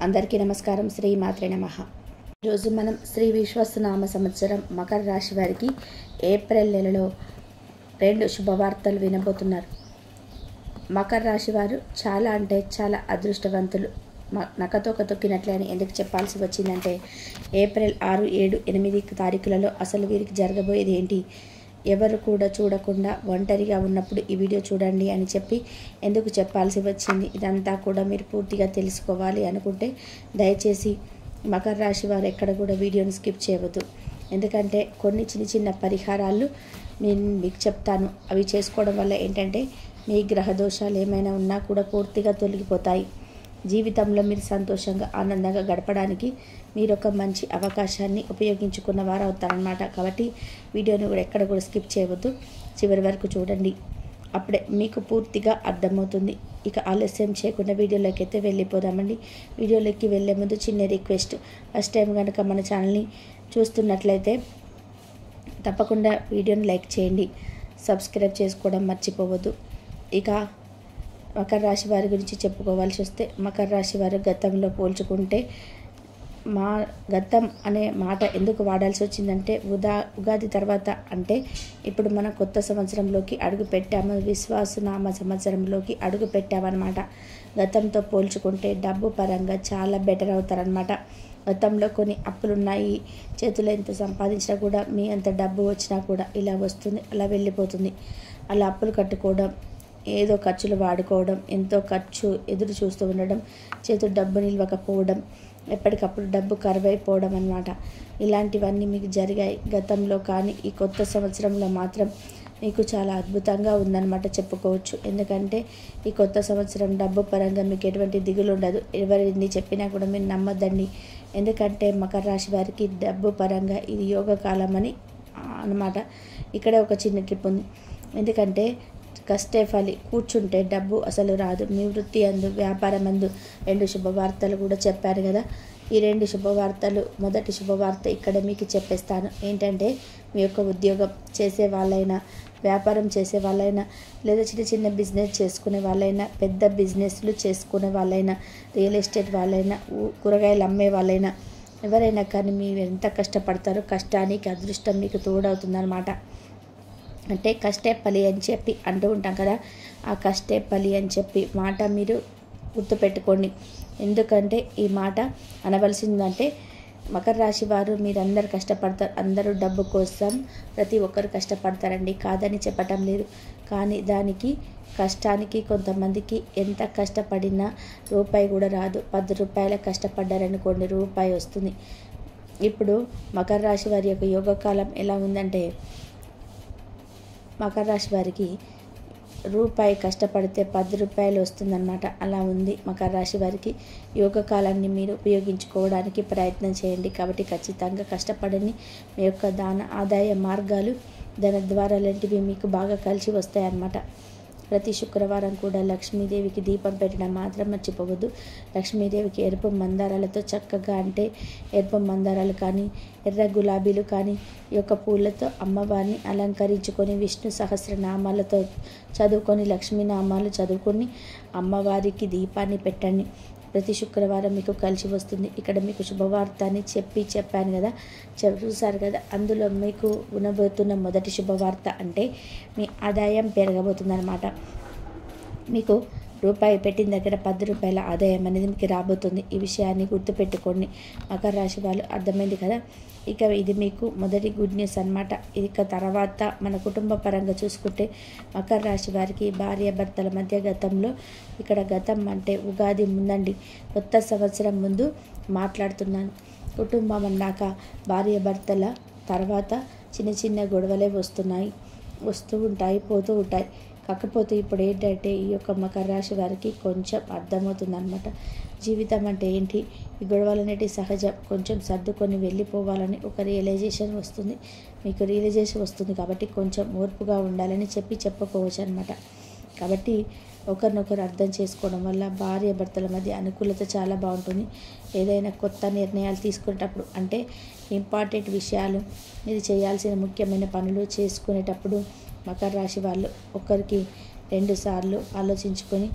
అందరికీ నమస్కారం. శ్రీ మాత్రే నమః. ఈరోజు మనం శ్రీ విశ్వవసునామ సంవత్సరం మకర రాశి వారికి ఏప్రిల్ నెలలో 2 శుభవార్తలు వినబోతున్నారు. మకర రాశి వారు చాలా అంటే చాలా అదృష్టవంతులు. నక్కతోక తొక్కినట్లే అని ఎందుకు చెప్పాల్సి వచ్చిందంటే ఏప్రిల్ 6, 7, 8 తారీఖులలో అసలు వీరికి జరగబోయేది ఏంటి, ఎవరు కూడా చూడకుండా ఒంటరిగా ఉన్నప్పుడు ఈ వీడియో చూడండి అని చెప్పి ఎందుకు చెప్పాల్సి వచ్చింది. ఇదంతా కూడా మీరు పూర్తిగా తెలుసుకోవాలి అనుకుంటే దయచేసి మకర రాశి వారు ఎక్కడ కూడా వీడియోని స్కిప్ చేయవద్దు. ఎందుకంటే కొన్ని చిన్న చిన్న పరిహారాలు నేను మీకు చెప్తాను. అవి చేసుకోవడం వల్ల ఏంటంటే మీ గ్రహ దోషాలు ఏమైనా ఉన్నా కూడా పూర్తిగా తొలగిపోతాయి. జీవితంలో మీరు సంతోషంగా ఆనందంగా గడపడానికి మీరు ఒక మంచి అవకాశాన్ని ఉపయోగించుకున్న వారు అవుతారనమాట. కాబట్టి వీడియోని కూడా ఎక్కడ కూడా స్కిప్ చేయవద్దు, చివరి వరకు చూడండి. అప్పుడే మీకు పూర్తిగా అర్థమవుతుంది. ఇక ఆలస్యం చేయకుండా వీడియోలోకి అయితే వెళ్ళిపోదామండి. వీడియోలోకి వెళ్ళే ముందు చిన్న రిక్వెస్ట్, ఫస్ట్ టైం కనుక మన ఛానల్ని చూస్తున్నట్లయితే తప్పకుండా వీడియోని లైక్ చేయండి, సబ్స్క్రైబ్ చేసుకోవడం మర్చిపోవద్దు. ఇక మకర రాశి వారి గురించి చెప్పుకోవాల్సి వస్తే మకర రాశి వారు గతంలో పోల్చుకుంటే గతం అనే మాట ఎందుకు వాడాల్సి వచ్చిందంటే ఉగాది తర్వాత అంటే ఇప్పుడు మనం కొత్త సంవత్సరంలోకి అడుగు పెట్టాము, విశ్వాసనామ సంవత్సరంలోకి అడుగు పెట్టామన్నమాట. గతంతో పోల్చుకుంటే డబ్బు పరంగా చాలా బెటర్ అవుతారనమాట. గతంలో కొన్ని అప్పులున్నాయి, చేతులు ఎంత సంపాదించినా కూడా మీ అంత డబ్బు వచ్చినా కూడా ఇలా వస్తుంది అలా వెళ్ళిపోతుంది. అలా అప్పులు కట్టుకోవడం, ఏదో ఖర్చులు వాడుకోవడం, ఎంతో ఖర్చు ఎదురు చూస్తూ ఉండడం, చేతులు డబ్బు నిలవకపోవడం, ఎప్పటికప్పుడు డబ్బు కరువైపోవడం అన్నమాట. ఇలాంటివన్నీ మీకు జరిగాయి గతంలో. కానీ ఈ కొత్త సంవత్సరంలో మాత్రం మీకు చాలా అద్భుతంగా ఉందన్నమాట చెప్పుకోవచ్చు. ఎందుకంటే ఈ కొత్త సంవత్సరం డబ్బు పరంగా మీకు ఎటువంటి దిగులు ఉండదు. ఎవరిని చెప్పినా కూడా మీరు నమ్మద్దండి. ఎందుకంటే మకర రాశి వారికి డబ్బు పరంగా ఇది యోగ కాలం అని అన్నమాట. ఇక్కడే ఒక చిన్న ట్రిప్ ఉంది. ఎందుకంటే కష్టే ఫలి, కూర్చుంటే డబ్బు అసలు రాదు. మీ వృత్తి అందు, వ్యాపారం అందు 2 శుభవార్తలు కూడా చెప్పారు కదా. ఈ 2 శుభవార్తలు, మొదటి శుభవార్త ఇక్కడ మీకు చెప్పేస్తాను. ఏంటంటే మీ యొక్క ఉద్యోగం చేసే వాళ్ళైనా, వ్యాపారం చేసే వాళ్ళైనా, లేదా చిన్న చిన్న బిజినెస్ చేసుకునే వాళ్ళైనా, పెద్ద బిజినెస్లు చేసుకునే వాళ్ళైనా, రియల్ ఎస్టేట్ వాళ్ళైనా, కూరగాయలు అమ్మే వాళ్ళైనా, ఎవరైనా కానీ మీరు ఎంత కష్టపడతారో కష్టానికి అదృష్టం మీకు తోడవుతుందన్నమాట. అంటే కష్టే ఫలి అని చెప్పి అంటూ ఉంటాం కదా, ఆ కష్టే ఫలి అని చెప్పి మాట మీరు గుర్తుపెట్టుకోండి. ఎందుకంటే ఈ మాట అనవలసిందంటే మకర రాశి వారు మీరందరూ కష్టపడతారు. అందరూ డబ్బు కోసం ప్రతి ఒక్కరు కష్టపడతారండి, కాదని చెప్పటం లేదు. కానీ దానికి కష్టానికి కొంతమందికి ఎంత కష్టపడినా రూపాయి కూడా రాదు. 10 రూపాయల కష్టపడ్డారనుకోండి రూపాయి వస్తుంది. ఇప్పుడు మకర రాశి వారి యొక్క యోగకాలం ఎలా ఉందంటే మకర రాశి వారికి రూపాయి కష్టపడితే 10 రూపాయలు వస్తుందన్నమాట. అలా ఉంది మకర రాశి వారికి. యోగ కాలాన్ని మీరు ఉపయోగించుకోవడానికి ప్రయత్నం చేయండి. కాబట్టి ఖచ్చితంగా కష్టపడని మీ యొక్క ఆదాయ మార్గాలు, ధన ద్వారాలంటివి మీకు బాగా కలిసి వస్తాయన్నమాట. ప్రతి శుక్రవారం కూడా లక్ష్మీదేవికి దీపం పెట్టడం మాత్రం మర్చిపోవద్దు. లక్ష్మీదేవికి ఎరుపు మందారాలతో చక్కగా, అంటే ఎరుపు మందారాలు కానీ, ఎర్ర గులాబీలు కానీ, ఈ యొక్క పూలతో అమ్మవారిని అలంకరించుకొని విష్ణు సహస్రనామాలతో చదువుకొని, లక్ష్మీనామాలు చదువుకొని అమ్మవారికి దీపాన్ని పెట్టండి. ప్రతి శుక్రవారం మీకు కలిసి వస్తుంది. ఇక్కడ మీకు శుభవార్త అని చెప్పాను కదా, చూసారు కదా. అందులో మీకు వినబోతున్న మొదటి శుభవార్త అంటే మీ ఆదాయం పెరగబోతుందన్నమాట. మీకు రూపాయి పెట్టిన దగ్గర 10 రూపాయల ఆదాయం అనేది మీకు రాబోతుంది. ఈ విషయాన్ని గుర్తుపెట్టుకోండి మకర రాశి వాళ్ళు. అర్థమైంది కదా. ఇక ఇది మీకు మొదటి గుడ్ న్యూస్ అన్నమాట. ఇక తర్వాత మన కుటుంబ పరంగా చూసుకుంటే మకర రాశి వారికి భార్యాభర్తల మధ్య గతంలో, ఇక్కడ గతం అంటే ఉగాది ముందండి, కొత్త సంవత్సరం ముందు మాట్లాడుతున్నాను. కుటుంబం అన్నాక భార్యాభర్తల తర్వాత చిన్న చిన్న గొడవలే వస్తూ ఉంటాయి, పోతూ ఉంటాయి. కాకపోతే ఇప్పుడు ఏంటంటే ఈ యొక్క మకర రాశి వారికి కొంచెం అర్థమవుతుందన్నమాట. జీవితం అంటే ఏంటి, ఈ గొడవలు అనేటి సహజం, కొంచెం సర్దుకొని వెళ్ళిపోవాలని ఒక రియలైజేషన్ వస్తుంది. మీకు రియలైజేషన్ వస్తుంది కాబట్టి కొంచెం ఓర్పుగా ఉండాలని చెప్పుకోవచ్చు అనమాట. కాబట్టి ఒకరినొకరు అర్థం చేసుకోవడం వల్ల భార్య భర్తల మధ్య అనుకూలత చాలా బాగుంటుంది. ఏదైనా కొత్త నిర్ణయాలు తీసుకునేటప్పుడు, అంటే ఇంపార్టెంట్ విషయాలు, మీరు చేయాల్సిన ముఖ్యమైన పనులు చేసుకునేటప్పుడు మకర రాశి వాళ్ళు ఒకరికి 2 సార్లు ఆలోచించుకొని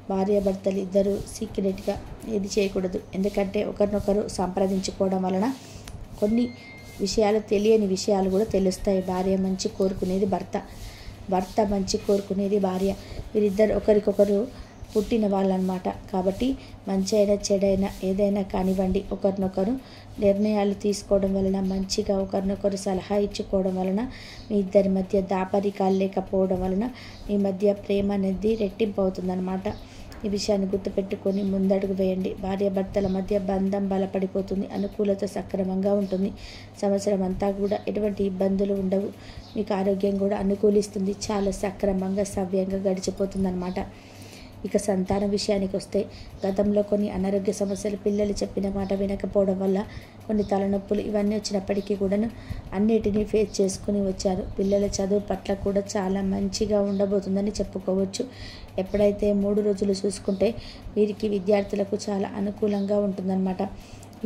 భార్యాభర్తలు ఇద్దరు సీక్రెట్గా ఏది చేయకూడదు. ఎందుకంటే ఒకరినొకరు సంప్రదించుకోవడం వలన కొన్ని విషయాలు, తెలియని విషయాలు కూడా తెలుస్తాయి. భార్య మంచి కోరుకునేది భర్త, భర్త మంచి కోరుకునేది భార్య. వీరిద్దరు ఒకరికొకరు పుట్టిన వాళ్ళనమాట. కాబట్టి మంచి అయినా చెడైనా ఏదైనా కానివ్వండి, ఒకరినొకరు నిర్ణయాలు తీసుకోవడం వలన, మంచిగా ఒకరినొకరు సలహా ఇచ్చుకోవడం వలన, మీ ఇద్దరి మధ్య దాపరికాలు లేకపోవడం వలన మీ మధ్య ప్రేమ అనేది రెట్టింపు అవుతుందన్నమాట. ఈ విషయాన్ని గుర్తుపెట్టుకొని ముందడుగు వేయండి. భార్యాభర్తల మధ్య బంధం బలపడిపోతుంది, అనుకూలత సక్రమంగా ఉంటుంది. సంవత్సరం అంతా కూడా ఎటువంటి ఇబ్బందులు ఉండవు. మీకు ఆరోగ్యం కూడా అనుకూలిస్తుంది, చాలా సక్రమంగా సవ్యంగా గడిచిపోతుందన్నమాట. ఇక సంతానం విషయానికి వస్తే, గతంలో కొన్ని అనారోగ్య సమస్యలు, పిల్లలు చెప్పిన మాట వినకపోవడం వల్ల కొన్ని తలనొప్పులు ఇవన్నీ వచ్చినప్పటికీ కూడాను అన్నిటినీ ఫేస్ చేసుకుని వచ్చారు. పిల్లల చదువు పట్ల కూడా చాలా మంచిగా ఉండబోతుందని చెప్పుకోవచ్చు. ఎప్పుడైతే 3 రోజులు చూసుకుంటే వీరికి విద్యార్థులకు చాలా అనుకూలంగా ఉంటుందన్నమాట.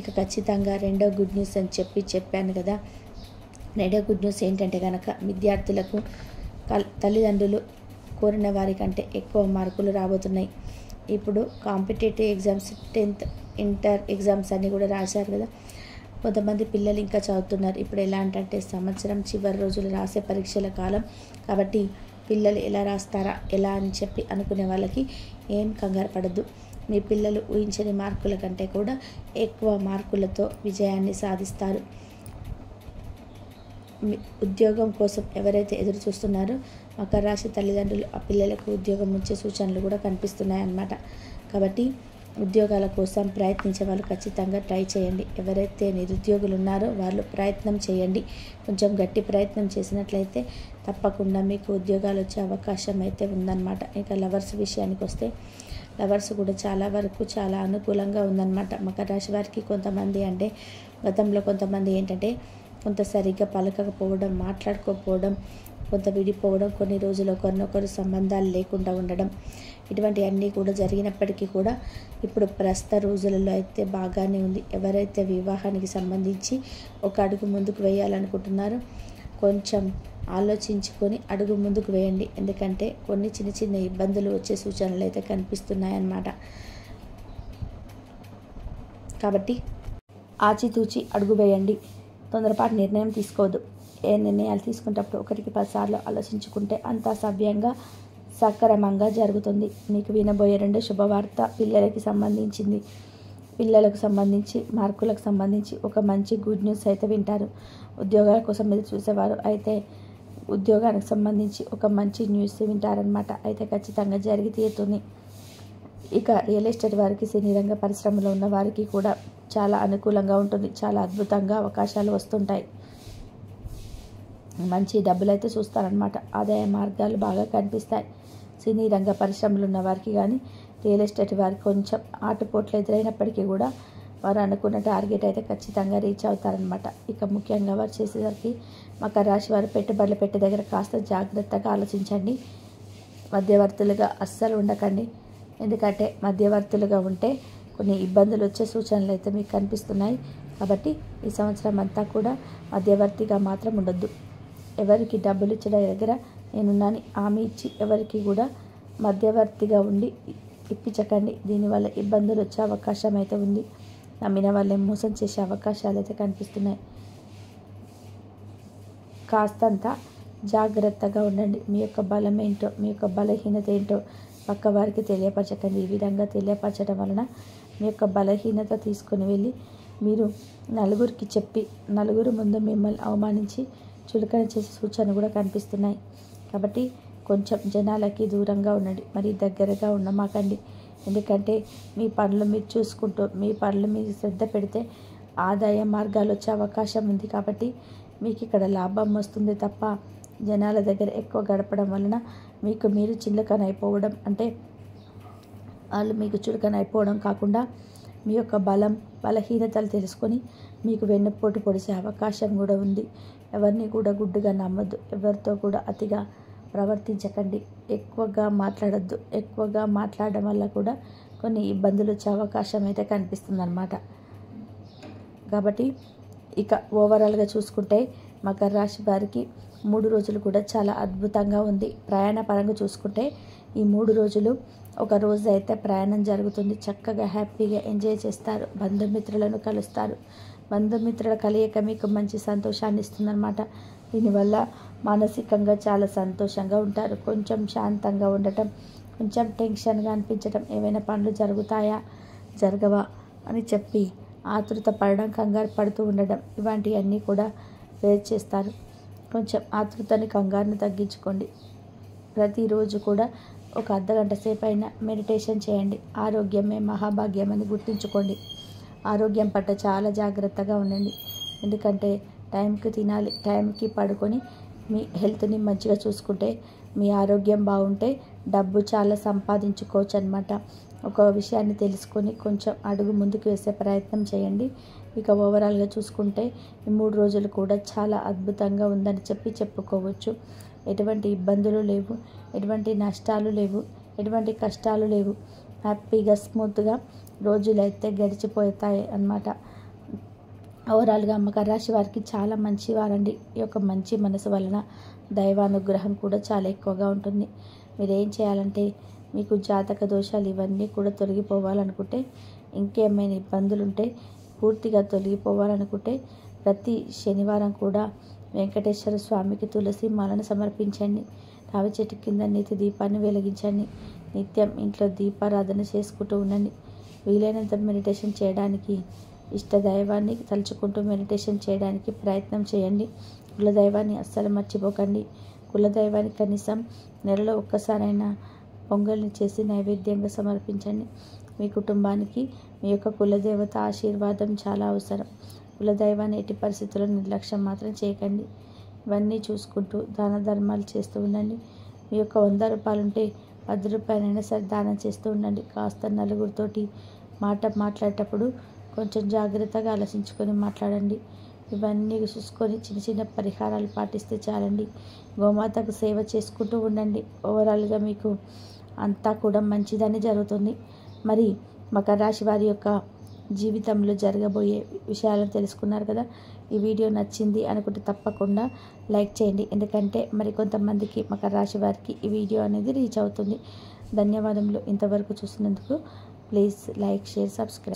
ఇక ఖచ్చితంగా రెండో గుడ్ న్యూస్ అని చెప్పాను కదా. రెండో గుడ్ న్యూస్ ఏంటంటే కనుక, విద్యార్థులకు తల్లిదండ్రులు కోరిన వారికంటే ఎక్కువ మార్కులు రాబోతున్నాయి. ఇప్పుడు competitive exams, 10th inter exams అన్నీ కూడా రాశారు కదా. కొంతమంది పిల్లలు ఇంకా చదువుతున్నారు. ఇప్పుడు ఎలా అంటే సంవత్సరం చివరి రోజులు రాసే పరీక్షల కాలం కాబట్టి పిల్లలు ఎలా రాస్తారా ఎలా అని చెప్పి అనుకునే వాళ్ళకి ఏం కంగారు పడద్దు. మీ పిల్లలు ఊహించని మార్కుల కంటే కూడా ఎక్కువ మార్కులతో విజయాన్ని సాధిస్తారు. ఉద్యోగం కోసం ఎవరైతే ఎదురు చూస్తున్నారో మకర రాశి తల్లిదండ్రులు ఆ పిల్లలకు ఉద్యోగం వచ్చే సూచనలు కూడా కనిపిస్తున్నాయి అన్నమాట. కాబట్టి ఉద్యోగాల కోసం ప్రయత్నించే వాళ్ళు ఖచ్చితంగా ట్రై చేయండి. ఎవరైతే నిరుద్యోగులు ఉన్నారో వాళ్ళు ప్రయత్నం చేయండి. కొంచెం గట్టి ప్రయత్నం చేసినట్లయితే తప్పకుండా మీకు ఉద్యోగాలు వచ్చే అవకాశం అయితే ఉందన్నమాట. ఇక లవర్స్ విషయానికి వస్తే, లవర్స్ కూడా చాలా వరకు చాలా అనుకూలంగా ఉందన్నమాట. మకర రాశి వారికి కొంతమంది అంటే గతంలో కొంతమంది ఏంటంటే కొంత సరిగ్గా పలకకపోవడం, మాట్లాడుకోకపోవడం, కొంత విడిపోవడం, కొన్ని రోజులు ఒకరినొకరు సంబంధాలు లేకుండా ఉండడం, ఇటువంటి అన్నీ కూడా జరిగినప్పటికీ కూడా ఇప్పుడు ప్రస్తుత రోజులలో అయితే బాగానే ఉంది. ఎవరైతే వివాహానికి సంబంధించి ఒక అడుగు ముందుకు వేయాలనుకుంటున్నారో కొంచెం ఆలోచించుకొని అడుగు ముందుకు వేయండి. ఎందుకంటే కొన్ని చిన్న చిన్న ఇబ్బందులు వచ్చే సూచనలు అయితే కనిపిస్తున్నాయన్నమాట. కాబట్టి ఆచితూచి అడుగు వేయండి. తొందరపాటు నిర్ణయం తీసుకోవద్దు. ఏ నిర్ణయాలు తీసుకునేటప్పుడు 1కి 10 సార్లు ఆలోచించుకుంటే అంతా సవ్యంగా సక్రమంగా జరుగుతుంది. మీకు వినబోయే 2 శుభవార్త పిల్లలకు సంబంధించి మార్కులకు సంబంధించి ఒక మంచి గుడ్ న్యూస్ అయితే వింటారు. ఉద్యోగాల కోసం మీరు చూసేవారు అయితే ఉద్యోగానికి సంబంధించి ఒక మంచి న్యూస్ వింటారనమాట. అయితే ఖచ్చితంగా జరిగి తీరుతుంది. ఇక రియల్ ఎస్టేట్ వారికి, సినీ రంగ పరిశ్రమలో ఉన్న వారికి కూడా చాలా అనుకూలంగా ఉంటుంది. చాలా అద్భుతంగా అవకాశాలు వస్తుంటాయి. మంచి డబ్బులు అయితే చూస్తారనమాట. ఆదాయ మార్గాలు బాగా కనిపిస్తాయి. సినీ రంగ పరిశ్రమలు ఉన్న వారికి కానీ, రియల్ ఎస్టేట్ వారికి కొంచెం ఆటుపోట్లు ఎదురైనప్పటికీ కూడా వారు అనుకున్న టార్గెట్ అయితే ఖచ్చితంగా రీచ్ అవుతారనమాట. ఇక ముఖ్యంగా వారు చేసేసరికి మకర రాశి వారు పెట్టుబడులు పెట్టే దగ్గర కాస్త జాగ్రత్తగా ఆలోచించండి. మధ్యవర్తులుగా అస్సలు ఉండకండి. ఎందుకంటే మధ్యవర్తులుగా ఉంటే కొన్ని ఇబ్బందులు వచ్చే సూచనలు అయితే మీకు కనిపిస్తున్నాయి. కాబట్టి ఈ సంవత్సరం అంతా కూడా మధ్యవర్తిగా మాత్రం ఉండొద్దు. ఎవరికి డబ్బులు ఇచ్చే దగ్గర నేనున్నాను హామీ ఇచ్చి ఎవరికి కూడా మధ్యవర్తిగా ఉండి ఇప్పించకండి. దీనివల్ల ఇబ్బందులు వచ్చే అవకాశం అయితే ఉంది. నమ్మిన వాళ్ళే మోసం చేసే అవకాశాలు అయితే కనిపిస్తున్నాయి. కాస్తంత జాగ్రత్తగా ఉండండి. మీ యొక్క బలం ఏంటో, మీ యొక్క బలహీనత ఏంటో పక్క వారికి తెలియపరచకండి. ఈ విధంగా తెలియపరచడం వలన మీ యొక్క బలహీనత తీసుకొని వెళ్ళి మీరు నలుగురికి చెప్పి నలుగురు ముందు మిమ్మల్ని అవమానించి చులకన చేసే సూచనలు కూడా కనిపిస్తున్నాయి. కాబట్టి కొంచెం జనాలకి దూరంగా ఉండండి, మరి దగ్గరగా ఉండమాకండి. ఎందుకంటే మీ పనులు మీరు చూసుకుంటూ మీ పనులు మీరు శ్రద్ధ పెడితే ఆదాయ మార్గాలు వచ్చే అవకాశం ఉంది. కాబట్టి మీకు ఇక్కడ లాభం వస్తుంది తప్ప జనాల దగ్గర ఎక్కువ గడపడం వలన మీకు మీరు చులకనైపోవడం, అంటే వాళ్ళు మీకు చులకనైపోవడం కాకుండా మీ యొక్క బలహీనతలు తెలుసుకొని మీకు వెన్నుపోటు పొడిచే అవకాశం కూడా ఉంది. ఎవరిని కూడా గుడ్డుగా నమ్మొద్దు. ఎవరితో కూడా అతిగా ప్రవర్తించకండి. ఎక్కువగా మాట్లాడద్దు. ఎక్కువగా మాట్లాడడం వల్ల కూడా కొన్ని ఇబ్బందులు వచ్చే అవకాశం అయితే కనిపిస్తుంది అన్నమాట. కాబట్టి ఇక ఓవరాల్గా చూసుకుంటే మకర రాశి వారికి 3 రోజులు కూడా చాలా అద్భుతంగా ఉంది. ప్రయాణ పరంగా చూసుకుంటే ఈ 3 రోజులు ఒక రోజు అయితే ప్రయాణం జరుగుతుంది. చక్కగా హ్యాపీగా ఎంజాయ్ చేస్తారు. బంధుమిత్రులను కలుస్తారు. బంధుమిత్రుల కలయిక మీకు మంచి సంతోషాన్ని ఇస్తుందన్నమాట. దీనివల్ల మానసికంగా చాలా సంతోషంగా ఉంటారు. కొంచెం శాంతంగా ఉండటం, కొంచెం టెన్షన్గా అనిపించడం, ఏవైనా పనులు జరుగుతాయా జరగవా అని చెప్పి ఆతృత పడడం, కంగారు పడుతూ ఉండడం, ఇలాంటివన్నీ కూడా వేరు చేస్తారు. కొంచెం ఆతృతని కంగారుని తగ్గించుకోండి. ప్రతిరోజు కూడా ఒక అర్ధగంట సేపు అయినా మెడిటేషన్ చేయండి. ఆరోగ్యమే మహాభాగ్యం అని గుర్తుంచుకోండి. ఆరోగ్యం పట్ల చాలా జాగ్రత్తగా ఉండండి. ఎందుకంటే టైంకి తినాలి, టైంకి పడుకొని మీ హెల్త్ని మంచిగా చూసుకుంటే, మీ ఆరోగ్యం బాగుంటే డబ్బు చాలా సంపాదించుకోవచ్చు అనమాట. ఒక విషయాన్ని తెలుసుకొని కొంచెం అడుగు ముందుకు వేసే ప్రయత్నం చేయండి. ఇక ఓవరాల్గా చూసుకుంటే ఈ 3 రోజులు కూడా చాలా అద్భుతంగా ఉందని చెప్పుకోవచ్చు. ఎటువంటి ఇబ్బందులు లేవు, ఎటువంటి నష్టాలు లేవు, ఎటువంటి కష్టాలు లేవు. హ్యాపీగా స్మూత్గా రోజులైతే గడిచిపోతాయి అన్నమాట. ఓవరాల్గా మకర రాశి వారికి చాలా మంచి వారండి. ఈ యొక్క మంచి మనసు వలన దైవానుగ్రహం కూడా చాలా ఎక్కువగా ఉంటుంది. మీరు ఏం చేయాలంటే, మీకు జాతక దోషాలు ఇవన్నీ కూడా తొలగిపోవాలనుకుంటే, ఇంకేమైనా ఇబ్బందులు ఉంటే పూర్తిగా తొలగిపోవాలనుకుంటే, ప్రతి శనివారం కూడా వెంకటేశ్వర స్వామికి తులసి మాలను సమర్పించండి. రావి చెట్టు కింద నీతి దీపాన్ని వెలిగించండి. నిత్యం ఇంట్లో దీపారాధన చేసుకుంటూ ఉండండి. వీలైనంత మెడిటేషన్ చేయడానికి, ఇష్ట దైవాన్ని తలుచుకుంటూ మెడిటేషన్ చేయడానికి ప్రయత్నం చేయండి. కులదైవాన్ని అస్సలు మర్చిపోకండి. కులదైవానికి కనీసం నెలలో ఒక్కసారైనా పొంగల్ని చేసి నైవేద్యంగా సమర్పించండి. మీ కుటుంబానికి మీ యొక్క కులదేవత ఆశీర్వాదం చాలా అవసరం. కులదైవాన్ని ఎట్టి పరిస్థితుల్లో నిర్లక్ష్యం మాత్రం చేయకండి. ఇవన్నీ చూసుకుంటూ దాన ధర్మాలు చేస్తూ ఉండండి. మీ యొక్క 100 రూపాయలు ఉంటే 10 రూపాయలైనా సరే దానం చేస్తూ ఉండండి. కాస్త నలుగురితోటి మాట్లాడేటప్పుడు కొంచెం జాగ్రత్తగా ఆలోచించుకొని మాట్లాడండి. ఇవన్నీ చూసుకొని చిన్న చిన్న పరిహారాలు పాటిస్తే చాలండి. గోమాతకు సేవ చేసుకుంటూ ఉండండి. ఓవరాల్గా మీకు అంతా కూడా మంచిదని జరుగుతుంది. మరి మకర రాశి వారి యొక్క జీవితంలో జరగబోయే విషయాలను తెలుసుకున్నారు కదా. ఈ వీడియో నచ్చింది అనుకుంటే తప్పకుండా లైక్ చేయండి. ఎందుకంటే మరి కొంతమందికి మకర రాశి వారికి ఈ వీడియో అనేది రీచ్ అవుతుంది. ధన్యవాదములు. ఇంతవరకు చూసినందుకు ప్లీజ్ లైక్, షేర్, సబ్స్క్రైబ్.